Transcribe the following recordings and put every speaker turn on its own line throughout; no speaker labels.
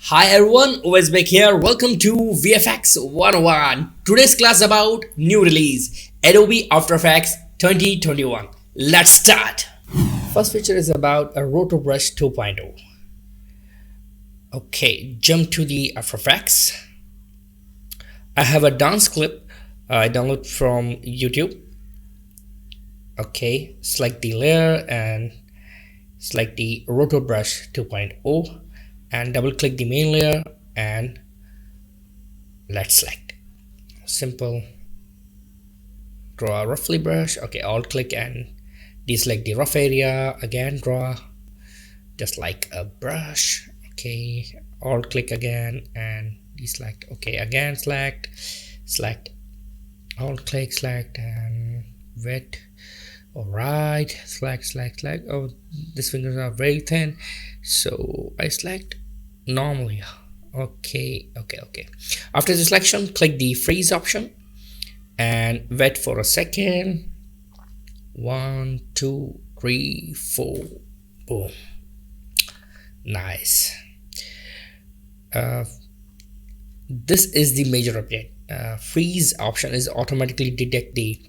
Hi everyone, Wesbeck here. Welcome to VFX 101. Today's class about new release Adobe After Effects 2021. Let's start. First feature is about a Roto Brush 2.0. Okay, jump to the After Effects. I have a dance clip I download from YouTube. Okay, select the layer and select the Roto Brush 2.0 and double click the main layer and let's select simple draw roughly brush. Okay, alt click and deselect the rough area, again draw just like a brush. Okay, alt click again and deselect. Okay, again select alt click, select and wet. All right, select. Oh, these fingers are very thin, so I select normally. Okay. After the selection, click the freeze option and wait for a second. 1 2 3 4, boom. Nice. This is the major update. Freeze option is automatically detect the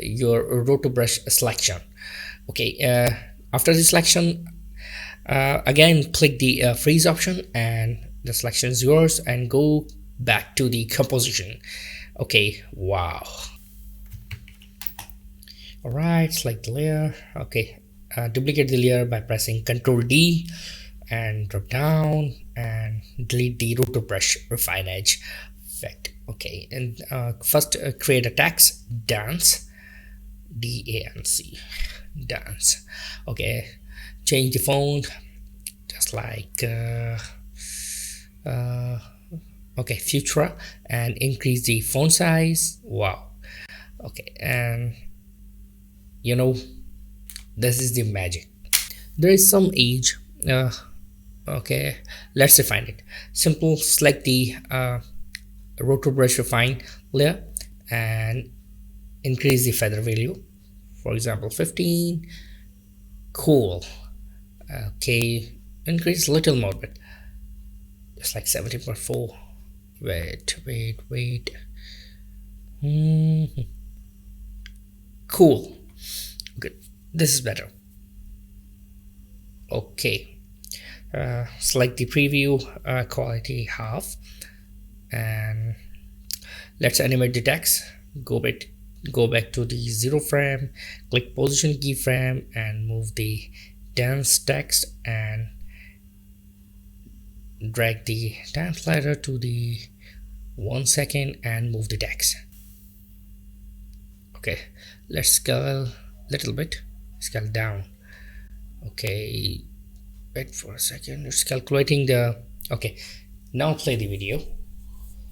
your Roto Brush selection. Okay, after the selection, again click the freeze option and the selection is yours and go back to the composition. Okay, wow. All right, select the layer. Okay, duplicate the layer by pressing Ctrl D and drop down and delete the Roto Brush refine edge effect. Okay, and first create a text dance, D-A-N-C, dance. Okay, change the font just like okay, Futura, and increase the font size. Wow. Okay, and you know, this is the magic. There is some age. Okay, let's refine it. Simple, select the Roto Brush refine layer and increase the feather value, for example 15. Cool. Okay, increase a little more, but just like 17.4. Wait. Cool. Good, this is better. Okay, select the preview, quality half, and let's animate the text. Go back to the 0 frame, click position keyframe and move the dance text and drag the time slider to the 1 second and move the text. Okay, let's scale a little bit, scale down. Okay, wait for a second, it's calculating the. Okay, now play the video.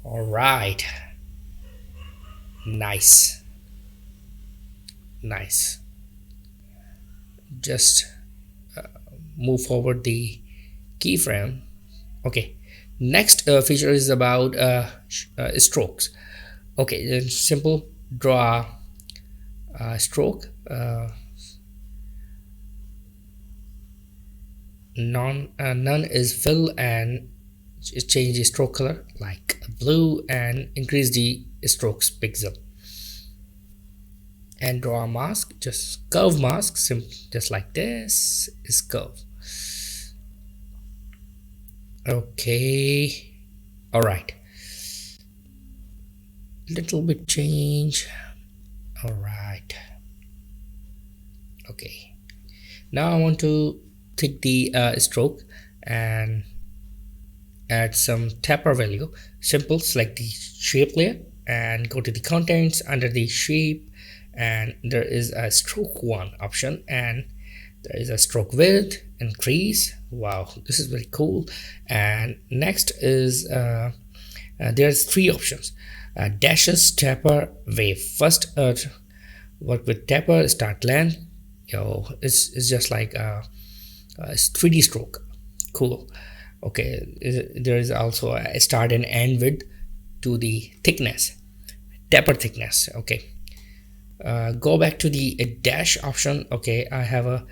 All right, nice. Just move forward the keyframe. Okay, next feature is about strokes. Okay, then simple draw stroke, none is fill, and change the stroke color like blue and increase the strokes pixel, and draw a mask, just curve mask, just like this is curve. Okay, all right, little bit change. All right, okay, now I want to take the stroke and add some taper value. Simple, select the shape layer and go to the contents under the shape, and there is a stroke 1 option and there is a stroke width increase. Wow, this is very cool. And next is there's 3 options: dashes, taper, wave. First work with taper, start length. Yo, it's just like it's 3D stroke. Cool. Okay, there is also a start and end width to the thickness, taper thickness. Okay, Go back to the dash option. Okay, I have a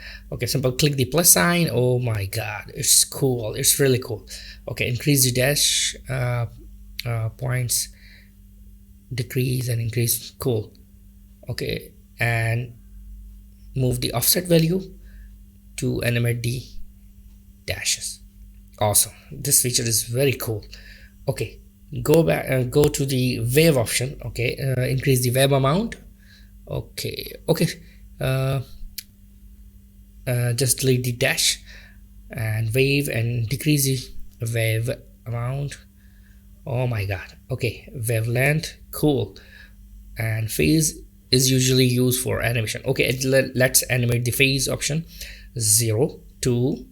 simple click the plus sign. Oh my god, it's cool, it's really cool. Okay, increase the dash points, decrease and increase. Cool. Okay, and move the offset value to animate the dashes. Awesome, this feature is very cool. Okay, go back, go to the wave option. Okay, increase the wave amount. Okay, uh, just delete the dash and wave and decrease the wave amount. Oh my god. Okay, wavelength. Cool. And phase is usually used for animation. Okay, let's animate the phase option. 0 2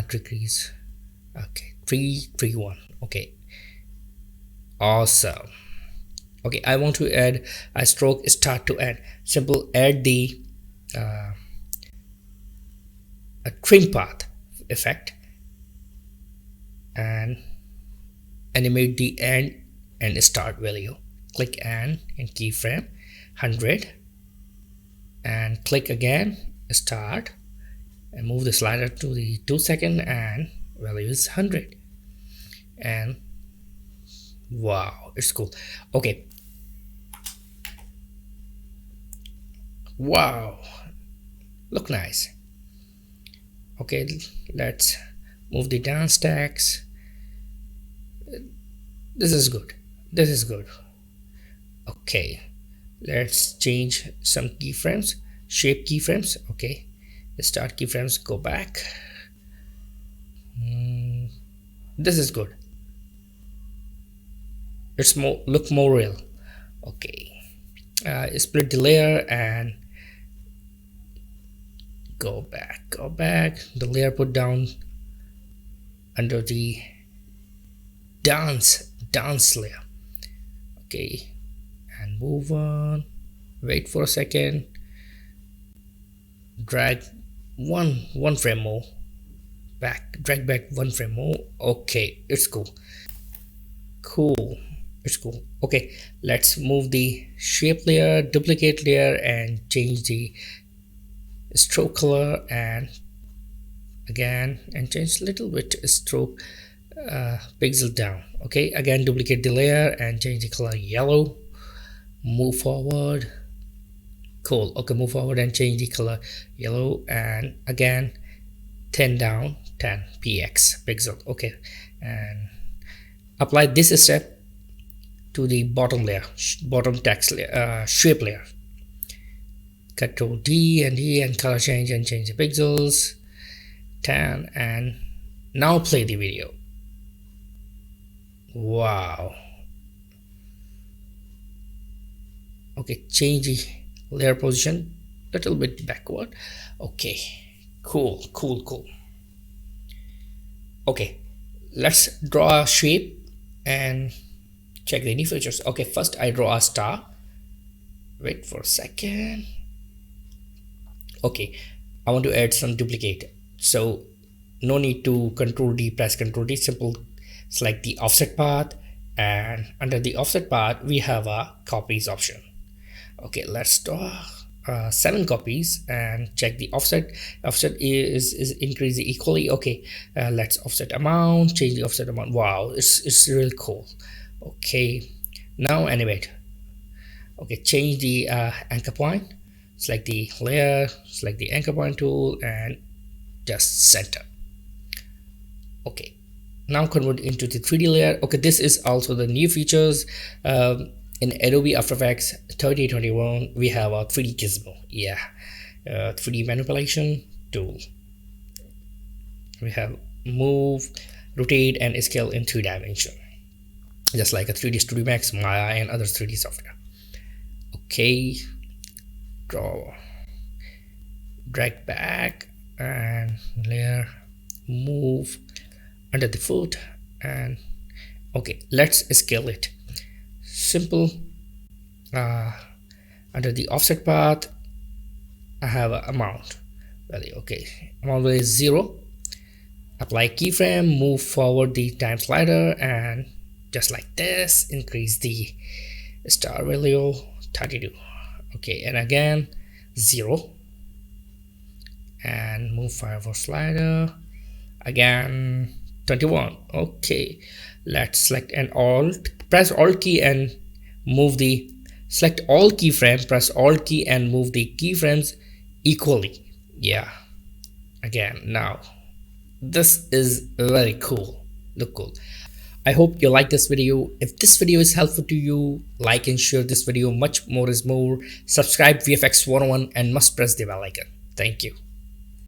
decrease. Okay, 3 3 1. Okay, awesome. Okay, I want to add a stroke start to end. Simple, add the a trim path effect and animate the end and start value. Click and keyframe 100 and click again, start, and move the slider to the 2-second and value is 100. And wow, it's cool. Okay, wow, look nice. Okay, let's move the down stacks. This is good, this is good. Okay, let's change some keyframes, shape keyframes. Okay, start keyframes, go back. This is good, it's more look more real. Okay, split the layer and go back, the layer put down under the dance layer. Okay, and move on, wait for a second, drag one frame more back, drag back one frame more. Okay, it's cool, it's cool. Okay, let's move the shape layer, duplicate layer, and change the stroke color and again and change a little bit stroke pixel down. Okay, again duplicate the layer and change the color yellow, move forward. Cool. Okay, move forward and change the color yellow and again 10 down, 10 px pixel. Okay, and apply this step to the bottom layer, bottom text layer, shape layer. Control D and color change and change the pixels 10 and now play the video. Wow. Okay, change the layer position a little bit backward. Okay, cool. Okay, let's draw a shape and check the new features. Okay, first I draw a star. Wait for a second. Okay, I want to add some duplicate, so no need to control D, press control D, simple select the offset path and under the offset path we have a copies option. Okay, let's draw 7 copies and check the offset. Offset is increased equally. Okay, let's offset amount, change the offset amount. Wow, it's really cool. Okay, now animate. Okay, change the anchor point, select the layer, select the anchor point tool and just center. Okay, now convert into the 3D layer. Okay, this is also the new features in Adobe After Effects 2021. We have a 3D gizmo. Yeah, 3D manipulation tool. We have move, rotate and scale in 3 dimension, just like a 3D Studio Max, Maya and other 3D software. Okay, draw, drag back and layer, move under the foot and okay, let's scale it. Simple, under the offset path I have an amount value. Okay, amount value is 0. Apply keyframe, move forward the time slider and just like this increase the star value 32. Okay, and again 0, and move firewall slider again 21. Okay, let's select an alt, press alt key and move the, select all keyframe, press alt key and move the keyframes equally. Yeah, again. Now this is very cool, look cool. I hope you like this video. If this video is helpful to you, like and share this video. Much more is more. Subscribe VFX 101 and must press the bell icon. Thank you.